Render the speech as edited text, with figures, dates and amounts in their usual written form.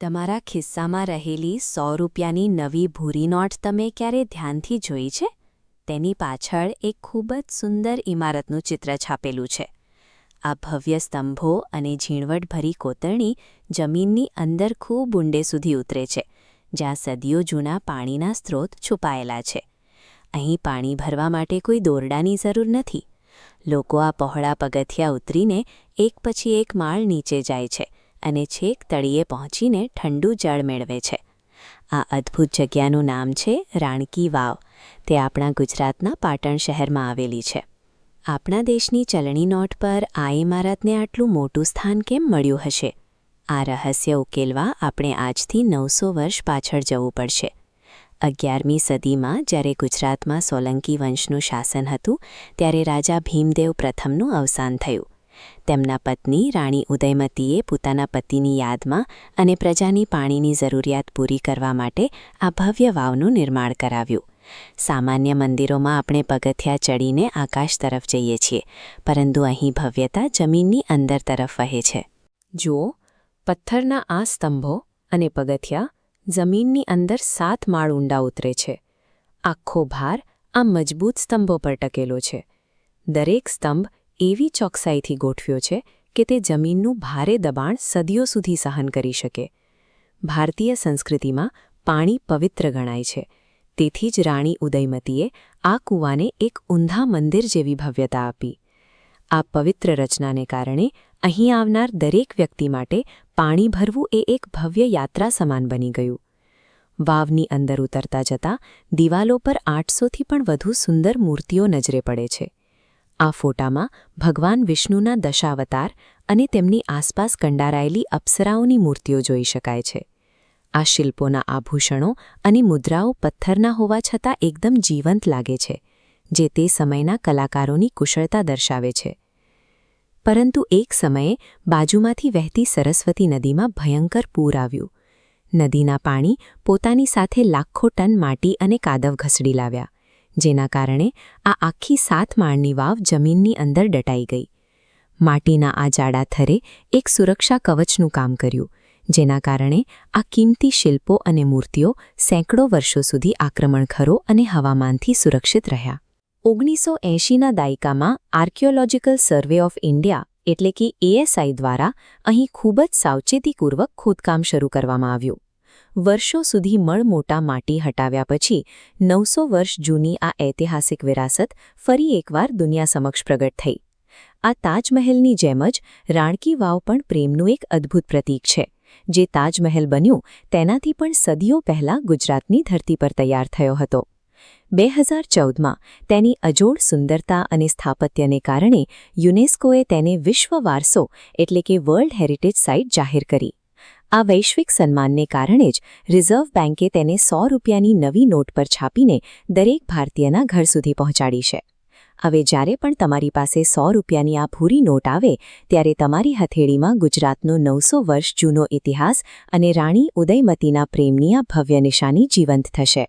તમારા ખિસ્સામાં રહેલી 100 રૂપિયાની નવી ભૂરી નોટ તમે ક્યારે ધ્યાનથી જોઈ છે? તેની પાછળ એક ખૂબ જ સુંદર ઇમારતનું ચિત્ર છાપેલું છે. આ ભવ્ય સ્તંભો અને ઝીણવટભરી કોતરણી જમીનની અંદર ખૂબ ઊંડે સુધી ઉતરે છે, જ્યાં સદીઓ જૂના પાણીના સ્ત્રોત છુપાયેલા છે. અહીં પાણી ભરવા માટે કોઈ દોરડાની જરૂર નથી. લોકો આ પહોળા પગથિયા ઉતરીને એક પછી એક માળ નીચે જાય છે અને છેક તળિયે પહોંચીને ઠંડુ જળ મેળવે છે. આ અદ્ભુત જગ્યાનું નામ છે રાણકી વાવ. તે આપણા ગુજરાતના પાટણ શહેરમાં આવેલી છે. આપણા દેશની ચલણી નોટ પર આ ઇમારતને આટલું મોટું સ્થાન કેમ મળ્યું હશે? આ રહસ્ય ઉકેલવા આપણે આજથી 900 વર્ષ પાછળ જવું પડશે. 11મી સદીમાં જ્યારે ગુજરાતમાં સોલંકી વંશનું શાસન હતું, ત્યારે રાજા ભીમદેવ પ્રથમનું અવસાન થયું. તેમના પત્ની રાણી ઉદયમતીએ પોતાના પતિની યાદમાં અને પ્રજાની પાણીની જરૂરિયાત પૂરી કરવા માટે આ ભવ્ય વાવનું નિર્માણ કરાવ્યું. સામાન્ય મંદિરોમાં આપણે પગથિયા ચડીને આકાશ તરફ જઈએ છીએ, પરંતુ અહીં ભવ્યતા જમીનની અંદર તરફ વહે છે. જુઓ, પથ્થરના આ સ્તંભો અને પગથિયા જમીનની અંદર 7 માળ ઊંડા ઉતરે છે. આખો ભાર આ મજબૂત સ્તંભો પર ટકેલો છે. દરેક સ્તંભ એવી ચોકસાઈથી ગોઠવ્યો છે કે તે જમીનનું ભારે દબાણ સદીઓ સુધી સહન કરી શકે. ભારતીય સંસ્કૃતિમાં પાણી પવિત્ર ગણાય છે. તેથી જ રાણી ઉદયમતીએ આ કૂવાને એક ઊંધા મંદિર જેવી ભવ્યતા આપી. આ પવિત્ર રચનાને કારણે અહીં આવનાર દરેક વ્યક્તિ માટે પાણી ભરવું એ એક ભવ્ય યાત્રા સમાન બની ગયું. વાવની અંદર ઉતરતા જતાં દિવાલો પર 800થી પણ વધુ સુંદર મૂર્તિઓ નજરે પડે છે. આ ફોટામાં ભગવાન વિષ્ણુના દશાવતાર અને તેમની આસપાસ કંડારાયેલી અપ્સરાઓની મૂર્તિઓ જોઈ શકાય છે. આ શિલ્પોના આભૂષણો અને મુદ્રાઓ પથ્થરના હોવા છતાં એકદમ જીવંત લાગે છે, જે તે સમયના કલાકારોની કુશળતા દર્શાવે છે. પરંતુ એક સમયે બાજુમાંથી વહેતી સરસ્વતી નદીમાં ભયંકર પૂર આવ્યું. નદીના પાણી પોતાની સાથે લાખો ટન માટી અને કાદવ ઘસડી લાવ્યા, જેના કારણે આ આખી 7 માળની વાવ જમીનની અંદર દટાઈ ગઈ. માટીના આ જાડા થરે એક સુરક્ષા કવચનું કામ કર્યું, જેના કારણે આ કિંમતી શિલ્પો અને મૂર્તિઓ સેંકડો વર્ષો સુધી આક્રમણખરો અને હવામાનથી સુરક્ષિત રહ્યા. 1980ના દાયકામાં આર્કિયોલોજીકલ સર્વે ઓફ ઇન્ડિયા એટલે કે ASI દ્વારા અહીં ખૂબ જ સાવચેતીપૂર્વક ખોદકામ શરૂ કરવામાં આવ્યું. વર્ષો સુધી મળમોટા માટી હટાવ્યા પછી 900 વર્ષ જૂની આ ઐતિહાસિક વિરાસત ફરી એકવાર દુનિયા સમક્ષ પ્રગટ થઈ. આ તાજમહેલની જેમ જ રાણકી વાવ પણ પ્રેમનું એક અદ્ભુત પ્રતીક છે. જે તાજમહેલ બન્યું તેનાથી પણ સદીઓ પહેલાં ગુજરાતની ધરતી પર તૈયાર થયો હતો. 2014માં તેની અજોડ સુંદરતા અને સ્થાપત્યને કારણે યુનેસ્કોએ તેને વિશ્વ વારસો એટલે કે વર્લ્ડ હેરિટેજ સાઇટ જાહેર કરી. આ વૈશ્વિક સન્માનને કારણે જ રિઝર્વ બેન્કે તેને 100 રૂપિયાની નવી નોટ પર છાપીને દરેક ભારતીયના ઘર સુધી પહોંચાડી છે. હવે જ્યારે પણ તમારી પાસે 100 રૂપિયાની આ ભૂરી નોટ આવે, ત્યારે તમારી હથેળીમાં ગુજરાતનો 900 વર્ષ જૂનો ઇતિહાસ અને રાણી ઉદયમતીના પ્રેમની આ ભવ્ય નિશાની જીવંત થશે.